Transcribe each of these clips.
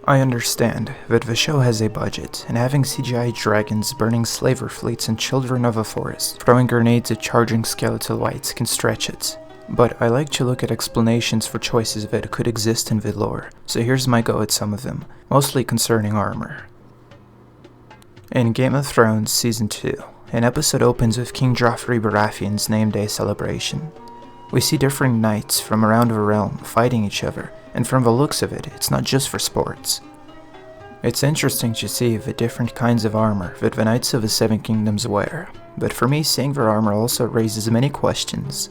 I understand that the show has a budget, and having CGI dragons burning slaver fleets and children of a forest throwing grenades at charging skeletal wights can stretch it. But I like to look at explanations for choices that could exist in the lore, so here's my go at some of them, mostly concerning armor. In Game of Thrones Season 2, an episode opens with King Joffrey Baratheon's name day celebration. We see different knights from around the realm fighting each other, and from the looks of it, it's not just for sports. It's interesting to see the different kinds of armor that the Knights of the Seven Kingdoms wear, but for me seeing their armor also raises many questions.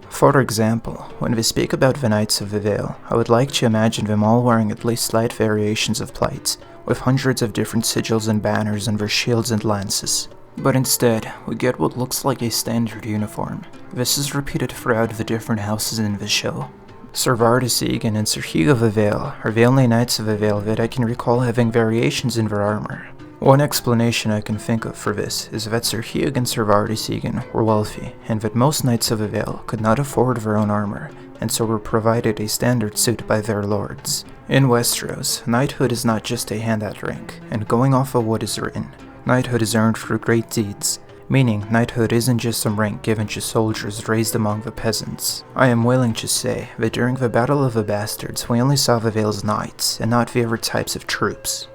For example, when we speak about the Knights of the Vale, I would like to imagine them all wearing at least slight variations of plight, with hundreds of different sigils and banners on their shields and lances. But instead, we get what looks like a standard uniform. This is repeated throughout the different houses in the show. Sir Vardis Egan and Sir Hugh of the Vale are the only Knights of the Vale that I can recall having variations in their armor. One explanation I can think of for this is that Sir Hugh and Sir Vardis Egan were wealthy, and that most Knights of the Vale could not afford their own armor, and so were provided a standard suit by their lords. In Westeros, knighthood is not just a handout rank, and going off of what is written, knighthood is earned through great deeds, meaning knighthood isn't just some rank given to soldiers raised among the peasants. I am willing to say that during the Battle of the Bastards we only saw the Vale's knights, and not the other types of troops.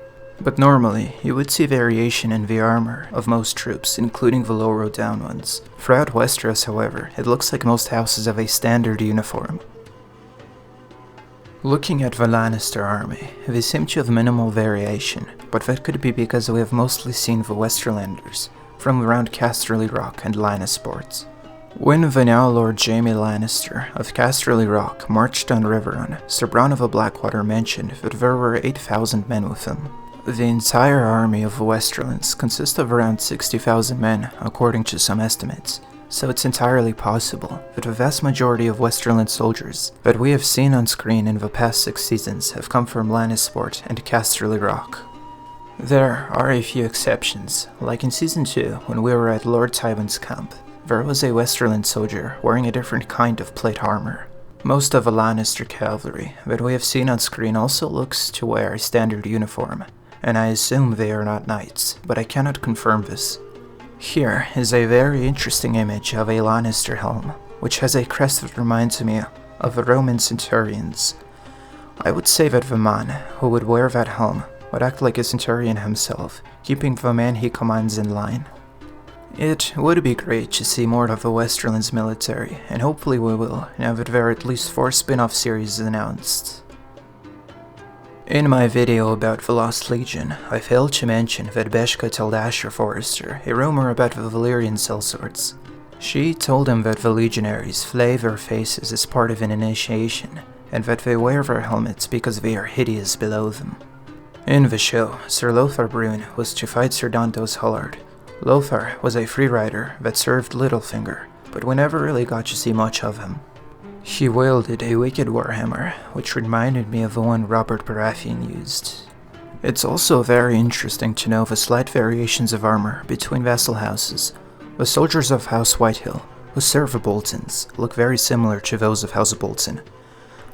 But normally, you would see variation in the armor of most troops, including the lower down ones. Throughout Westeros, however, it looks like most houses have a standard uniform. Looking at the Lannister army, they seem to have minimal variation, but that could be because we have mostly seen the Westerlanders, from around Casterly Rock and Lannisport. When the now Lord Jaime Lannister of Casterly Rock marched down Riverrun, Sir Bronn of the Blackwater mentioned that there were 8,000 men with him. The entire army of the Westerlands consists of around 60,000 men, according to some estimates, so it's entirely possible that the vast majority of Westerland soldiers that we have seen on screen in the past 6 seasons have come from Lannisport and Casterly Rock. There are a few exceptions, like in Season 2 when we were at Lord Tywin's camp. There was a Westerland soldier wearing a different kind of plate armor. Most of the Lannister cavalry that we have seen on screen also looks to wear a standard uniform, and I assume they are not knights, but I cannot confirm this. Here is a very interesting image of a Lannister helm, which has a crest that reminds me of the Roman centurions. I would say that the man who would wear that helm would act like a centurion himself, keeping the man he commands in line. It would be great to see more of the Westerlands military, and hopefully we will, now that there are at least 4 spin-off series announced. In my video about the Lost Legion, I failed to mention that Beshka told Asher Forrester a rumor about the Valyrian sellswords. She told him that the legionaries flay their faces as part of an initiation, and that they wear their helmets because they are hideous below them. In the show, Sir Lothar Brune was to fight Sir Dantos Hullard. Lothar was a free rider that served Littlefinger, but we never really got to see much of him. He wielded a wicked warhammer, which reminded me of the one Robert Baratheon used. It's also very interesting to know the slight variations of armor between vassal houses. The soldiers of House Whitehill, who serve the Boltons, look very similar to those of House Bolton.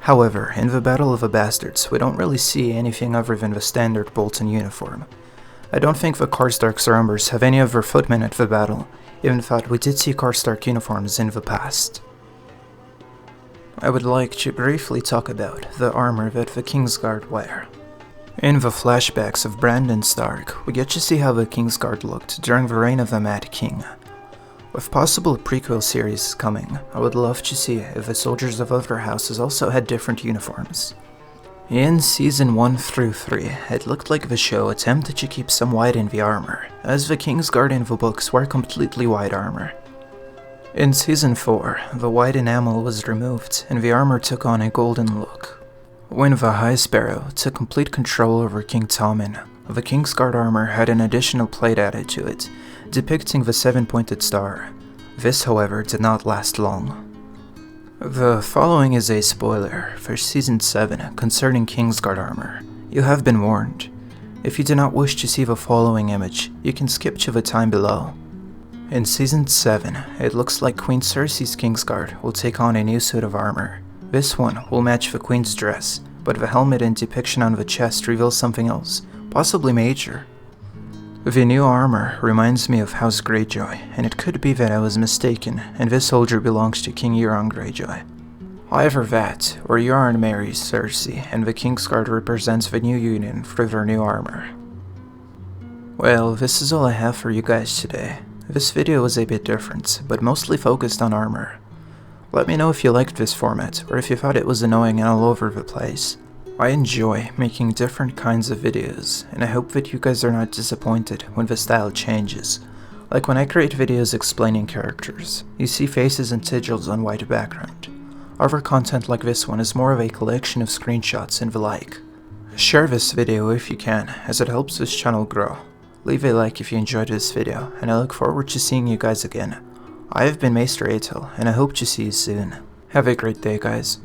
However, in the Battle of the Bastards, we don't really see anything other than the standard Bolton uniform. I don't think the Karstarks or Umbers have any of their footmen at the battle, even though we did see Karstark uniforms in the past. I would like to briefly talk about the armor that the Kingsguard wear. In the flashbacks of Brandon Stark, we get to see how the Kingsguard looked during the reign of the Mad King. With possible prequel series coming, I would love to see if the soldiers of other houses also had different uniforms. In Season 1 through 3, it looked like the show attempted to keep some white in the armor, as the Kingsguard in the books wear completely white armor. In Season 4, the white enamel was removed and the armor took on a golden look. When the High Sparrow took complete control over King Tommen, the Kingsguard armor had an additional plate added to it, depicting the 7-pointed star. This, however, did not last long. The following is a spoiler for Season 7 concerning Kingsguard armor. You have been warned. If you do not wish to see the following image, you can skip to the time below. In Season 7, it looks like Queen Cersei's Kingsguard will take on a new suit of armor. This one will match the Queen's dress, but the helmet and depiction on the chest reveals something else, possibly major. The new armor reminds me of House Greyjoy, and it could be that I was mistaken, and this soldier belongs to King Euron Greyjoy. Either that, or Euron marries Cersei, and the Kingsguard represents the new union through their new armor. Well, this is all I have for you guys today. This video was a bit different, but mostly focused on armor. Let me know if you liked this format, or if you thought it was annoying and all over the place. I enjoy making different kinds of videos, and I hope that you guys are not disappointed when the style changes. Like when I create videos explaining characters, you see faces and sigils on white background. Other content like this one is more of a collection of screenshots and the like. Share this video if you can, as it helps this channel grow. Leave a like if you enjoyed this video, and I look forward to seeing you guys again. I have been Maester Atale, and I hope to see you soon. Have a great day, guys.